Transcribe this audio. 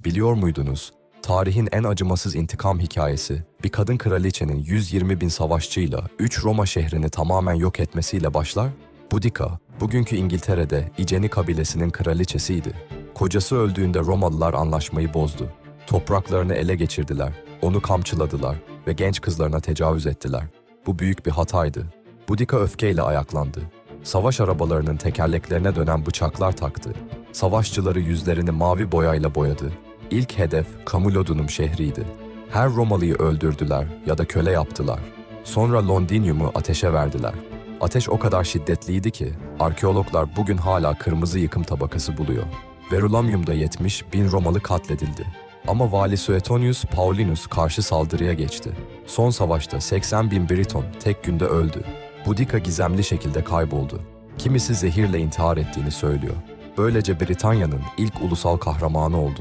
Biliyor muydunuz? Tarihin en acımasız intikam hikayesi, bir kadın kraliçenin 120 bin savaşçıyla 3 Roma şehrini tamamen yok etmesiyle başlar. Boudica, bugünkü İngiltere'de İceni kabilesinin kraliçesiydi. Kocası öldüğünde Romalılar anlaşmayı bozdu. Topraklarını ele geçirdiler, onu kamçıladılar ve genç kızlarına tecavüz ettiler. Bu büyük bir hataydı. Boudica öfkeyle ayaklandı. Savaş arabalarının tekerleklerine dönen bıçaklar taktı. Savaşçıları yüzlerini mavi boyayla boyadı. İlk hedef Camulodunum şehriydi. Her Romalı'yı öldürdüler ya da köle yaptılar. Sonra Londinium'u ateşe verdiler. Ateş o kadar şiddetliydi ki arkeologlar bugün hala kırmızı yıkım tabakası buluyor. Verulamium'da 70 bin Romalı katledildi. Ama vali Suetonius Paulinus karşı saldırıya geçti. Son savaşta 80 bin Briton tek günde öldü. Boudica gizemli şekilde kayboldu. Kimisi zehirle intihar ettiğini söylüyor. Böylece Britanya'nın ilk ulusal kahramanı oldu.